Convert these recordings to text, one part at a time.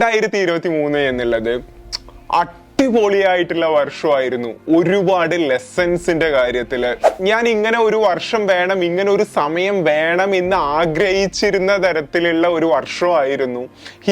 2023 എന്നുള്ളത് അടിപൊളിയായിട്ടുള്ള വർഷമായിരുന്നു. ഒരുപാട് ലെസൺസിന്റെ കാര്യത്തില് ഞാൻ ഇങ്ങനെ ഒരു വർഷം വേണം, ഇങ്ങനെ ഒരു സമയം വേണം എന്ന് ആഗ്രഹിച്ചിരുന്ന തരത്തിലുള്ള ഒരു വർഷമായിരുന്നു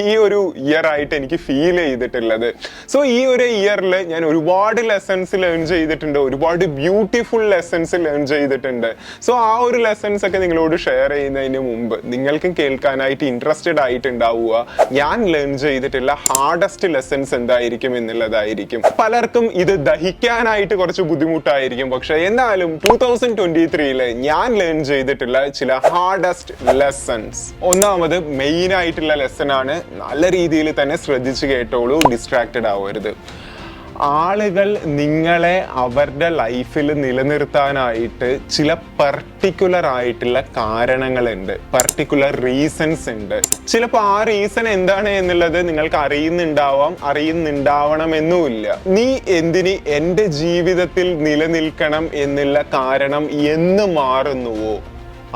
ഈ ഒരു ഇയർ ആയിട്ട് എനിക്ക് ഫീൽ ചെയ്തിട്ടുള്ളത്. സോ ഈ ഒരു ഇയറിൽ ഞാൻ ഒരുപാട് ലെസൺസ് ലേൺ ചെയ്തിട്ടുണ്ട്, ഒരുപാട് ബ്യൂട്ടിഫുൾ ലെസൺസ് ലേൺ ചെയ്തിട്ടുണ്ട്. സോ ആ ഒരു ലെസൺസ് ഒക്കെ നിങ്ങളോട് ഷെയർ ചെയ്യുന്നതിന് മുമ്പ് നിങ്ങൾക്കും കേൾക്കാനായിട്ട് ഇൻട്രസ്റ്റഡ് ആയിട്ടുണ്ടാവുക ഞാൻ ലേൺ ചെയ്തിട്ടുള്ള ഹാർഡസ്റ്റ് ലെസൺസ് എന്തായിരിക്കും എന്നുള്ളതായിരിക്കും. പലർക്കും ഇത് ദഹിക്കാനായിട്ട് കുറച്ച് ബുദ്ധിമുട്ടായിരിക്കും, പക്ഷെ എന്നാലും 2023 ഞാൻ ലേൺ ചെയ്തിട്ടുള്ള ചില ഹാർഡസ്റ്റ് ലെസൺസ്. ഒന്നാമത് മെയിൻ ആയിട്ടുള്ള ലെസൺ ആണ്, നല്ല രീതിയിൽ തന്നെ ശ്രദ്ധിച്ചു കേട്ടോളൂ, ഡിസ്ട്രാക്റ്റഡ് ആവരുത്. ആളുകൾ നിങ്ങളെ അവരുടെ ലൈഫിൽ നിലനിർത്താനായിട്ട് ചില പർട്ടിക്കുലർ ആയിട്ടുള്ള കാരണങ്ങളുണ്ട്, പർട്ടിക്കുലർ റീസൺസ് ഉണ്ട്. ചിലപ്പോൾ ആ റീസൺ എന്താണ് എന്നുള്ളത് നിങ്ങൾക്ക് അറിയുന്നുണ്ടാവണമെന്നുമില്ല. നീ എന്തിന് എൻ്റെ ജീവിതത്തിൽ നിലനിൽക്കണം എന്നുള്ള കാരണം എന്ന് മാറുന്നുവോ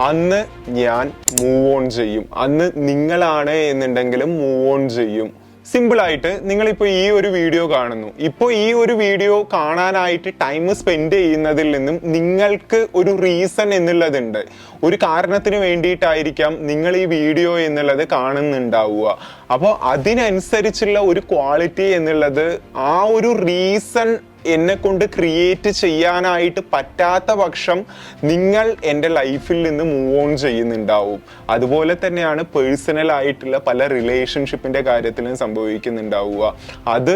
അന്ന് ഞാൻ മൂവ് ഓൺ ചെയ്യും. അന്ന് നിങ്ങളാണ് എന്നുണ്ടെങ്കിലും മൂവ് ഓൺ ചെയ്യും. സിമ്പിളായിട്ട് നിങ്ങളിപ്പോൾ ഈ ഒരു വീഡിയോ കാണുന്നു, ഇപ്പോൾ ഈ ഒരു വീഡിയോ കാണാനായിട്ട് ടൈം സ്പെൻഡ് ചെയ്യുന്നതിൽ നിന്നും നിങ്ങൾക്ക് ഒരു റീസൺ എന്നുള്ളതുണ്ട്, ഒരു കാരണത്തിന് വേണ്ടിയിട്ടായിരിക്കാം നിങ്ങൾ ഈ വീഡിയോ എന്നുള്ളത് കാണുന്നുണ്ടാവുക. അപ്പോൾ അതിനനുസരിച്ചുള്ള ഒരു ക്വാളിറ്റി എന്നുള്ളത് ആ ഒരു റീസൺ എന്നെ കൊണ്ട് ക്രിയേറ്റ് ചെയ്യാനായിട്ട് പറ്റാത്ത പക്ഷം നിങ്ങൾ എൻ്റെ ലൈഫിൽ നിന്ന് മൂവ് ഓൺ ചെയ്യുന്നുണ്ടാവും. അതുപോലെ തന്നെയാണ് പേഴ്സണൽ ആയിട്ടുള്ള പല റിലേഷൻഷിപ്പിൻ്റെ കാര്യത്തിലും സംഭവിക്കുന്നുണ്ടാവുക. അത്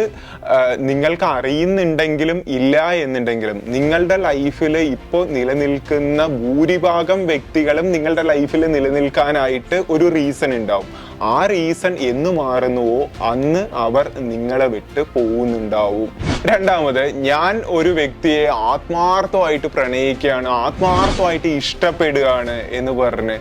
നിങ്ങൾക്ക് അറിയുന്നുണ്ടെങ്കിലും ഇല്ല എന്നുണ്ടെങ്കിലും നിങ്ങളുടെ ലൈഫിൽ ഇപ്പോൾ നിലനിൽക്കുന്ന ഭൂരിഭാഗം വ്യക്തികളും നിങ്ങളുടെ ലൈഫിൽ നിലനിൽക്കാനായിട്ട് ഒരു റീസൺ ഉണ്ടാവും. ആ റീസൺ എന്ന് മാറുന്നുവോ അന്ന് അവർ നിങ്ങളെ വിട്ട് പോകുന്നുണ്ടാവും. രണ്ടാമത്, ഞാൻ ഒരു വ്യക്തിയെ ആത്മാർത്ഥമായിട്ട് പ്രണയിക്കുകയാണ്, ആത്മാർത്ഥമായിട്ട് ഇഷ്ടപ്പെടുകയാണ് എന്ന് പറഞ്ഞ്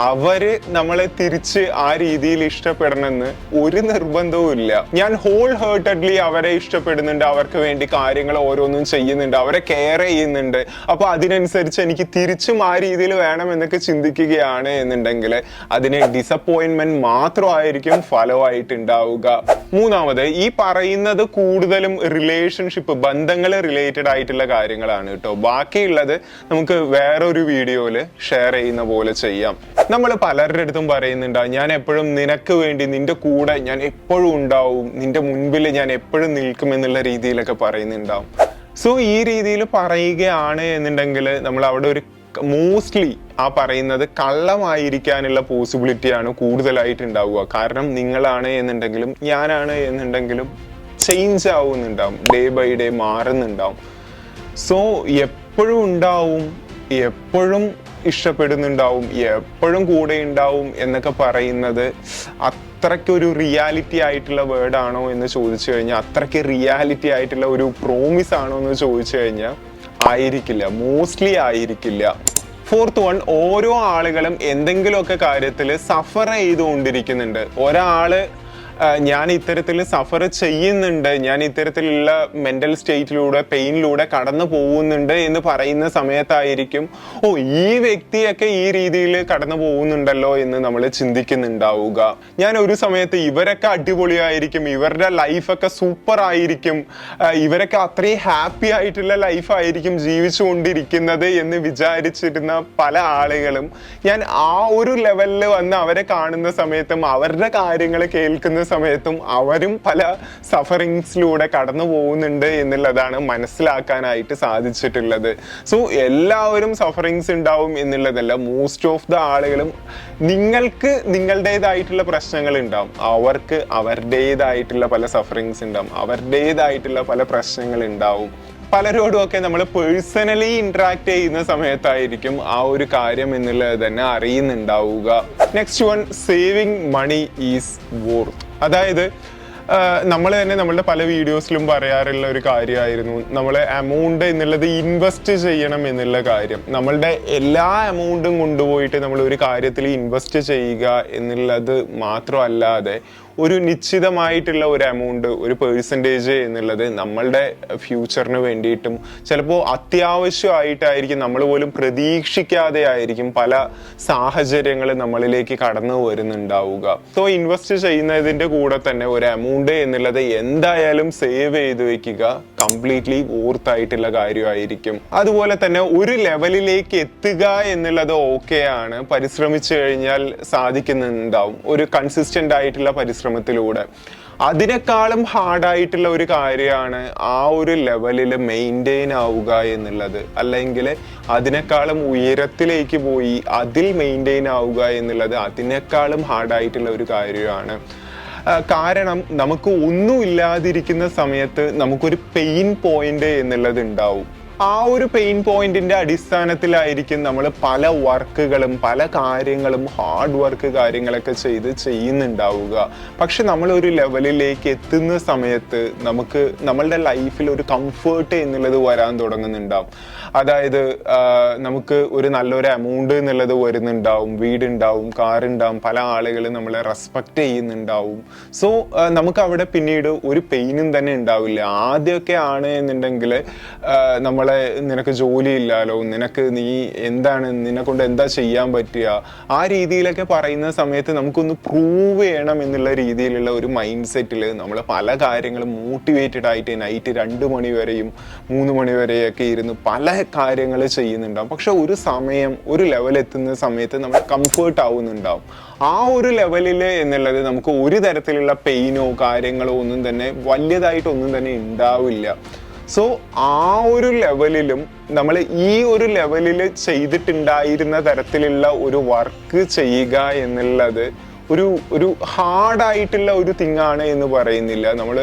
അവര് നമ്മളെ തിരിച്ച് ആ രീതിയിൽ ഇഷ്ടപ്പെടണമെന്ന് ഒരു നിർബന്ധവും ഇല്ല. ഞാൻ ഹോൾ ഹേർട്ടഡ്ലി അവരെ ഇഷ്ടപ്പെടുന്നുണ്ട്, അവർക്ക് വേണ്ടി കാര്യങ്ങൾ ഓരോന്നും ചെയ്യുന്നുണ്ട്, അവരെ കെയർ ചെയ്യുന്നുണ്ട്, അപ്പൊ അതിനനുസരിച്ച് എനിക്ക് തിരിച്ചും ആ രീതിയിൽ വേണം എന്നൊക്കെ ചിന്തിക്കുകയാണ് എന്നുണ്ടെങ്കിൽ അതിന് ഡിസപ്പോയിന്റ്മെന്റ് മാത്രമായിരിക്കും ഫലമായിട്ടുണ്ടാവുക. മൂന്നാമത്, ഈ പറയുന്നത് കൂടുതലും റിലേഷൻഷിപ്പ്, ബന്ധങ്ങൾ റിലേറ്റഡ് ആയിട്ടുള്ള കാര്യങ്ങളാണ് കേട്ടോ. ബാക്കിയുള്ളത് നമുക്ക് വേറൊരു വീഡിയോയിൽ ഷെയർ ചെയ്യുന്ന പോലെ ചെയ്യാം. നമ്മൾ പലരുടെ അടുത്തും പറയുന്നുണ്ട്, ഞാൻ എപ്പോഴും നിനക്ക് വേണ്ടി, നിന്റെ കൂടെ ഞാൻ എപ്പോഴും ഉണ്ടാവും, നിന്റെ മുൻപിൽ ഞാൻ എപ്പോഴും നിൽക്കും എന്നുള്ള രീതിയിലൊക്കെ പറയുന്നുണ്ടാവും. സോ ഈ രീതിയിൽ പറയുകയാണ് എന്നുണ്ടെങ്കിൽ നമ്മൾ അവിടെ ഒരു മോസ്റ്റ്ലി ആ പറയുന്നത് കള്ളമായിരിക്കാനുള്ള പോസിബിലിറ്റിയാണ് കൂടുതലായിട്ട് ഉണ്ടാവുക. കാരണം നിങ്ങളാണ് എന്നുണ്ടെങ്കിലും ഞാനാണ് എന്നുണ്ടെങ്കിലും ചേഞ്ച് ആവുന്നുണ്ടാവും, ഡേ ബൈ ഡേ മാറുന്നുണ്ടാവും. സോ എപ്പോഴും ഉണ്ടാവും, എപ്പോഴും ഇഷ്ടപ്പെടുന്നുണ്ടാവും, എപ്പോഴും കൂടെ ഉണ്ടാവും എന്നൊക്കെ പറയുന്നത് അത്രയ്ക്കൊരു റിയാലിറ്റി ആയിട്ടുള്ള വേർഡ് ആണോ എന്ന് ചോദിച്ചു കഴിഞ്ഞാൽ, അത്രയ്ക്ക് റിയാലിറ്റി ആയിട്ടുള്ള ഒരു പ്രോമിസ് ആണോ എന്ന് ചോദിച്ചു കഴിഞ്ഞാൽ ആയിരിക്കില്ല, മോസ്റ്റ്ലി ആയിരിക്കില്ല. ഫോർത്ത് വൺ, ഓരോ ആളുകളും എന്തെങ്കിലുമൊക്കെ കാര്യത്തിൽ സഫർ ചെയ്തുകൊണ്ടിരിക്കുന്നുണ്ട്. ഒരാള് ഞാൻ ഇത്തരത്തിൽ സഫർ ചെയ്യുന്നുണ്ട്, ഞാൻ ഇത്തരത്തിലുള്ള മെന്റൽ സ്റ്റേറ്റിലൂടെ, പെയിനിലൂടെ കടന്നു പോകുന്നുണ്ട് എന്ന് പറയുന്ന സമയത്തായിരിക്കും ഓ ഈ വ്യക്തിയൊക്കെ ഈ രീതിയിൽ കടന്നു പോകുന്നുണ്ടല്ലോ എന്ന് നമ്മൾ ചിന്തിക്കുന്നുണ്ടാവുക. ഞാൻ ഒരു സമയത്ത് ഇവരൊക്കെ അടിപൊളിയായിരിക്കും, ഇവരുടെ ലൈഫൊക്കെ സൂപ്പർ ആയിരിക്കും, ഇവരൊക്കെ അത്രയും ഹാപ്പി ആയിട്ടുള്ള ലൈഫായിരിക്കും ജീവിച്ചുകൊണ്ടിരിക്കുന്നത് എന്ന് വിചാരിച്ചിരുന്ന പല ആളുകളും ഞാൻ ആ ഒരു ലെവലിൽ വന്ന് അവരെ കാണുന്ന സമയത്തും അവരുടെ കാര്യങ്ങൾ കേൾക്കുന്ന സമയത്തും അവരും പല സഫറിങ്സിലൂടെ കടന്നു പോകുന്നുണ്ട് എന്നുള്ളതാണ് മനസ്സിലാക്കാനായിട്ട് സാധിച്ചിട്ടുള്ളത്. സോ എല്ലാവരും സഫറിങ്സ് ഉണ്ടാവും എന്നുള്ളതല്ല, മോസ്റ്റ് ഓഫ് ദ ആളുകളും നിങ്ങൾക്ക് നിങ്ങളുടേതായിട്ടുള്ള പ്രശ്നങ്ങൾ ഉണ്ടാവും, അവർക്ക് അവരുടേതായിട്ടുള്ള പല സഫറിങ്സ് ഉണ്ടാവും, അവരുടേതായിട്ടുള്ള പല പ്രശ്നങ്ങൾ ഉണ്ടാവും. പലരോടുമൊക്കെ നമ്മൾ പേഴ്സണലി ഇന്ററാക്ട് ചെയ്യുന്ന സമയത്തായിരിക്കും ആ ഒരു കാര്യം എന്നുള്ളത് തന്നെ അറിയുന്നുണ്ടാവുക. Next one, saving money is worth. അതായത് നമ്മൾ തന്നെ നമ്മളുടെ പല വീഡിയോസിലും പറയാറുള്ള ഒരു കാര്യമായിരുന്നു നമ്മൾ എമൗണ്ട് എന്നുള്ളത് ഇൻവെസ്റ്റ് ചെയ്യണം എന്നുള്ള കാര്യം. നമ്മളുടെ എല്ലാ എമൗണ്ടും കൊണ്ടുപോയിട്ട് നമ്മൾ ഒരു കാര്യത്തിൽ ഇൻവെസ്റ്റ് ചെയ്യുക എന്നുള്ളത് മാത്രമല്ലാതെ ഒരു നിശ്ചിതമായിട്ടുള്ള ഒരു എമൗണ്ട്, ഒരു പെർസെൻറ്റേജ് എന്നുള്ളത് നമ്മളുടെ ഫ്യൂച്ചറിന് വേണ്ടിയിട്ടും ചിലപ്പോൾ അത്യാവശ്യമായിട്ടായിരിക്കും, നമ്മൾ പോലും പ്രതീക്ഷിക്കാതെ ആയിരിക്കും പല സാഹചര്യങ്ങൾ നമ്മളിലേക്ക് കടന്നു വരുന്നുണ്ടാവുക. സോ ഇൻവെസ്റ്റ് ചെയ്യുന്നതിൻ്റെ കൂടെ തന്നെ ഒരു എമൗണ്ട് എന്നുള്ളത് എന്തായാലും സേവ് ചെയ്ത് വെക്കുക കംപ്ലീറ്റ്ലി ഓർത്തായിട്ടുള്ള കാര്യമായിരിക്കും. അതുപോലെ തന്നെ ഒരു ലെവലിലേക്ക് എത്തുക എന്നുള്ളത് ഓക്കെയാണ്, പരിശ്രമിച്ചു കഴിഞ്ഞാൽ സാധിക്കുന്നുണ്ടാവും ഒരു കൺസിസ്റ്റന്റ് ആയിട്ടുള്ള പരിശ്രമത്തിലൂടെ. അതിനേക്കാളും ഹാർഡായിട്ടുള്ള ഒരു കാര്യമാണ് ആ ഒരു ലെവലിൽ മെയിൻറ്റെയിൻ ആവുക എന്നുള്ളത്, അല്ലെങ്കിൽ അതിനേക്കാളും ഉയരത്തിലേക്ക് പോയി അതിൽ മെയിൻറ്റെയിൻ ആവുക എന്നുള്ളത് അതിനേക്കാളും ഹാർഡായിട്ടുള്ള ഒരു കാര്യമാണ്. കാരണം നമുക്ക് ഒന്നും ഇല്ലാതിരിക്കുന്ന സമയത്ത് നമുക്കൊരു പെയിൻ പോയിന്റ് എന്നുള്ളത് ഉണ്ടാവും. ആ ഒരു പെയിൻ പോയിന്റിന്റെ അടിസ്ഥാനത്തിലായിരിക്കും നമ്മൾ പല വർക്കുകളും പല കാര്യങ്ങളും ഹാർഡ് വർക്ക് കാര്യങ്ങളൊക്കെ ചെയ്യുന്നുണ്ടാവുക. പക്ഷെ നമ്മൾ ഒരു ലെവലിലേക്ക് എത്തുന്ന സമയത്ത് നമുക്ക് നമ്മളുടെ ലൈഫിൽ ഒരു കംഫേർട്ട് എന്നുള്ളത് വരാൻ തുടങ്ങുന്നുണ്ടാവും. അതായത് നമുക്ക് ഒരു നല്ലൊരു എമൗണ്ട് എന്നുള്ളത് വരുന്നുണ്ടാവും, വീടുണ്ടാവും, കാറുണ്ടാവും, പല ആളുകളും നമ്മളെ റെസ്പെക്ട് ചെയ്യുന്നുണ്ടാവും. സോ നമുക്ക് അവിടെ പിന്നീട് ഒരു പെയിനും തന്നെ ഉണ്ടാവില്ല. ആദ്യമൊക്കെ ആണ് എന്നുണ്ടെങ്കിൽ നമ്മളെ നിനക്ക് ജോലി ഇല്ലാലോ, നീ എന്താണ്, നിന്നെ കൊണ്ട് എന്താ ചെയ്യാൻ പറ്റുക, ആ രീതിയിലൊക്കെ പറയുന്ന സമയത്ത് നമുക്കൊന്ന് പ്രൂവ് ചെയ്യണം എന്നുള്ള രീതിയിലുള്ള ഒരു മൈൻഡ് സെറ്റിൽ നമ്മൾ പല കാര്യങ്ങളും മോട്ടിവേറ്റഡ് ആയിട്ട് നൈറ്റ് 2 മണി വരെയും 3 മണി വരെയൊക്കെ ഇരുന്ന് പല കാര്യങ്ങൾ ചെയ്യുന്നുണ്ടാവും. പക്ഷെ ഒരു ലെവൽ എത്തുന്ന സമയത്ത് നമ്മൾ കംഫേർട്ട് ആവുന്നുണ്ടാവും. ആ ഒരു ലെവലിൽ എന്നുള്ളത് നമുക്ക് ഒരു തരത്തിലുള്ള പെയിനോ കാര്യങ്ങളോ ഒന്നും തന്നെ വലിയതായിട്ടൊന്നും തന്നെ ഉണ്ടാവില്ല. സോ ആ ഒരു ലെവലിലും നമ്മൾ ഈ ഒരു ലെവലിൽ ചെയ്തിട്ടുണ്ടായിരുന്ന തരത്തിലുള്ള ഒരു വർക്ക് ചെയ്യുക എന്നുള്ളത് ഒരു ഹാർഡായിട്ടുള്ള ഒരു തിങ്ങാണ് എന്ന് പറയുന്നില്ല. നമ്മൾ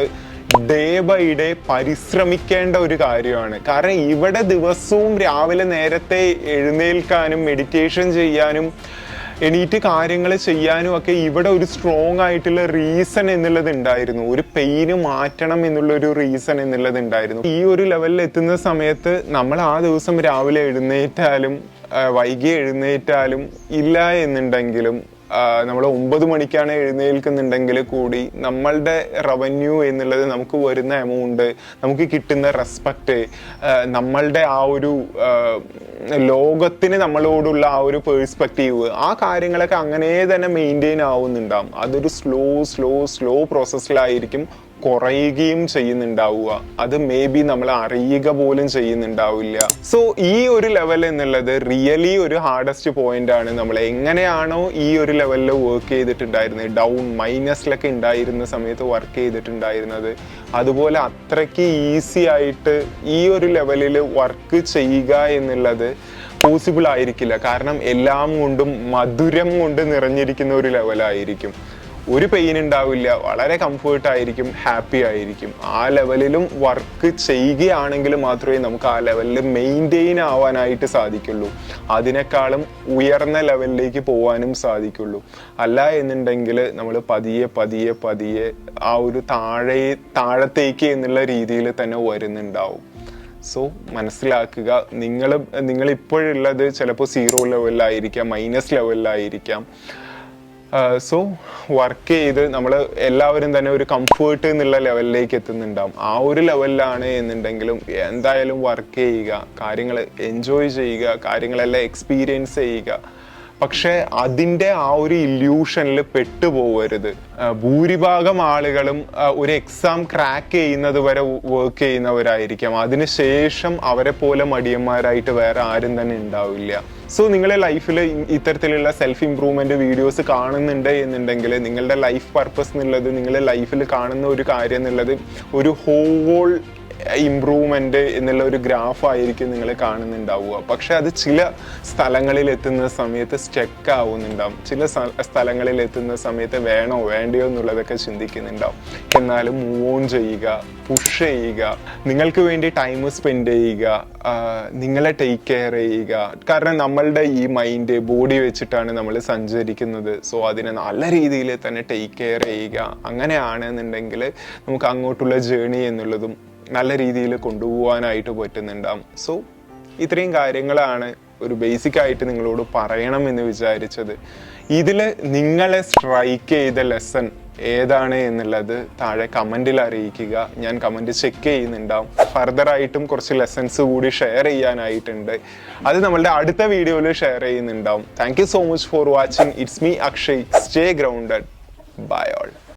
ഡേ ബൈ ഡേ പരിശ്രമിക്കേണ്ട ഒരു കാര്യമാണ്. കാരണം ഇവിടെ ദിവസവും രാവിലെ നേരത്തെ എഴുന്നേൽക്കാനും മെഡിറ്റേഷൻ ചെയ്യാനും എണീറ്റ് കാര്യങ്ങൾ ചെയ്യാനും ഒക്കെ ഇവിടെ ഒരു സ്ട്രോങ് ആയിട്ടുള്ള റീസൺ എന്നുള്ളത് ഉണ്ടായിരുന്നു. ഒരു പെയിന് മാറ്റണം എന്നുള്ളൊരു റീസൺ എന്നുള്ളത് ഉണ്ടായിരുന്നു. ഈ ഒരു ലെവലിൽ എത്തുന്ന സമയത്ത് നമ്മൾ ആ ദിവസം രാവിലെ എഴുന്നേറ്റാലും വൈകി എഴുന്നേറ്റാലും ഇല്ല എന്നുണ്ടെങ്കിലും നമ്മൾ 9 മണിക്കാണ് എഴുന്നേൽക്കുന്നുണ്ടെങ്കിൽ കൂടി നമ്മളുടെ റവന്യൂ എന്നുള്ളത്, നമുക്ക് വരുന്ന എമൗണ്ട്, നമുക്ക് കിട്ടുന്ന റെസ്പെക്റ്റ്, നമ്മളുടെ ആ ഒരു ലോകത്തിന് നമ്മളോടുള്ള ആ ഒരു പേഴ്സ്പെക്റ്റീവ്, ആ കാര്യങ്ങളൊക്കെ അങ്ങനെ തന്നെ മെയിൻറ്റെയിൻ ആവുന്നുണ്ടാവും. അതൊരു സ്ലോ പ്രോസസ്സിലായിരിക്കും കുറയുകയും ചെയ്യുന്നുണ്ടാവുക. അത് മേ ബി നമ്മൾ അറിയുക പോലും ചെയ്യുന്നുണ്ടാവില്ല. സോ ഈ ഒരു ലെവൽ എന്നുള്ളത് റിയലി ഒരു ഹാർഡസ്റ്റ് പോയിന്റ് ആണ്. നമ്മൾ എങ്ങനെയാണോ ഈ ഒരു ലെവലിൽ വർക്ക് ചെയ്തിട്ടുണ്ടായിരുന്നത്, ഡൗൺ മൈനസിലൊക്കെ ഉണ്ടായിരുന്ന സമയത്ത് വർക്ക് ചെയ്തിട്ടുണ്ടായിരുന്നത്, അതുപോലെ അത്രയ്ക്ക് ഈസി ആയിട്ട് ഈ ഒരു ലെവലിൽ വർക്ക് ചെയ്യുക എന്നുള്ളത് പോസിബിൾ ആയിരിക്കില്ല. കാരണം എല്ലാം കൊണ്ടും മധുരം കൊണ്ട് നിറഞ്ഞിരിക്കുന്ന ഒരു ലെവലായിരിക്കും. ഒരു പെയിൻ ഉണ്ടാവില്ല, വളരെ കംഫേർട്ട് ആയിരിക്കും, ഹാപ്പി ആയിരിക്കും. ആ ലെവലിലും വർക്ക് ചെയ്യുകയാണെങ്കിൽ മാത്രമേ നമുക്ക് ആ ലെവലിൽ മെയിൻറ്റെയിൻ ആവാനായിട്ട് സാധിക്കുള്ളൂ. അതിനേക്കാളും ഉയർന്ന ലെവലിലേക്ക് പോകാനും സാധിക്കുള്ളൂ. അല്ല എന്നുണ്ടെങ്കിൽ നമ്മൾ പതിയെ ആ ഒരു താഴത്തേക്ക് എന്നുള്ള രീതിയിൽ തന്നെ വരുന്നുണ്ടാവും. സോ മനസ്സിലാക്കുക, നിങ്ങൾ ഇപ്പോഴുള്ളത് ചിലപ്പോൾ 0 ലെവലിലായിരിക്കാം, മൈനസ് ലെവലിലായിരിക്കാം. സോ വർക്ക് ചെയ്ത് നമ്മൾ എല്ലാവരും തന്നെ ഒരു കംഫേർട്ട് എന്നുള്ള ലെവലിലേക്ക് എത്തുന്നുണ്ടാവും. ആ ഒരു ലെവലിലാണ് എന്നുണ്ടെങ്കിലും എന്തായാലും വർക്ക് ചെയ്യുക, കാര്യങ്ങൾ എൻജോയ് ചെയ്യുക, കാര്യങ്ങളെല്ലാം എക്സ്പീരിയൻസ് ചെയ്യുക. പക്ഷെ അതിൻ്റെ ആ ഒരു ഇല്യൂഷനിൽ പെട്ടുപോകരുത്. ഭൂരിഭാഗം ആളുകളും ഒരു എക്സാം ക്രാക്ക് ചെയ്യുന്നത് വരെ വർക്ക് ചെയ്യുന്നവരായിരിക്കാം. അതിനുശേഷം അവരെ പോലെ മടിയന്മാരായിട്ട് വേറെ ആരും തന്നെ ഉണ്ടാവില്ല. സോ നിങ്ങളുടെ ലൈഫിൽ ഇത്തരത്തിലുള്ള സെൽഫ് ഇംപ്രൂവ്മെന്റ് വീഡിയോസ് കാണുന്നുണ്ട് എന്നുണ്ടെങ്കിൽ നിങ്ങളുടെ ലൈഫ് പർപ്പസ് എന്നുള്ളത്, നിങ്ങളുടെ ലൈഫിൽ കാണുന്ന ഒരു കാര്യം എന്നുള്ളത് ഒരു ഹോൾ ഇംപ്രൂവ്മെന്റ് എന്നുള്ള ഒരു ഗ്രാഫ് ആയിരിക്കും നിങ്ങൾ കാണുന്നുണ്ടാവുക. പക്ഷെ അത് ചില സ്ഥലങ്ങളിൽ എത്തുന്ന സമയത്ത് സ്റ്റക്ക് ആവുന്നുണ്ടാവും. ചില സ്ഥലങ്ങളിൽ എത്തുന്ന സമയത്ത് വേണോ വേണ്ടയോ എന്നുള്ളതൊക്കെ ചിന്തിക്കുന്നുണ്ടാവും. എന്നാലും മൂവ് ഓൺ ചെയ്യുക, പുഷ് ചെയ്യുക, നിങ്ങൾക്ക് വേണ്ടി ടൈം സ്പെൻഡ് ചെയ്യുക, നിങ്ങളെ ടേക്ക് കെയർ ചെയ്യുക. കാരണം നമ്മളുടെ ഈ മൈൻഡ് ബോഡി വെച്ചിട്ടാണ് നമ്മൾ സഞ്ചരിക്കുന്നത്. സോ അതിനെ നല്ല രീതിയിൽ തന്നെ ടേക്ക് കെയർ ചെയ്യുക. അങ്ങനെയാണെന്നുണ്ടെങ്കിൽ നമുക്ക് അങ്ങോട്ടുള്ള ജേണി എന്നുള്ളതും നല്ല രീതിയിൽ കൊണ്ടുപോകാനായിട്ട് പറ്റുന്നുണ്ടാവും. സോ ഇത്രയും കാര്യങ്ങളാണ് ഒരു ബേസിക് ആയിട്ട് നിങ്ങളോട് പറയണം എന്ന് വിചാരിച്ചത്. ഇതിൽ നിങ്ങളെ സ്ട്രൈക്ക് ചെയ്ത ലെസൺ ഏതാണ് എന്നുള്ളത് താഴെ കമൻറ്റിൽ അറിയിക്കുക. ഞാൻ കമൻറ്റ് ചെക്ക് ചെയ്യുന്നുണ്ടാവും. ഫർദറായിട്ടും കുറച്ച് ലെസൺസ് കൂടി ഷെയർ ചെയ്യാനായിട്ടുണ്ട്. അത് നമ്മളുടെ അടുത്ത വീഡിയോയിൽ ഷെയർ ചെയ്യുന്നുണ്ടാവും. Thank you so much for watching. It's me Akshay. Stay grounded. Bye all.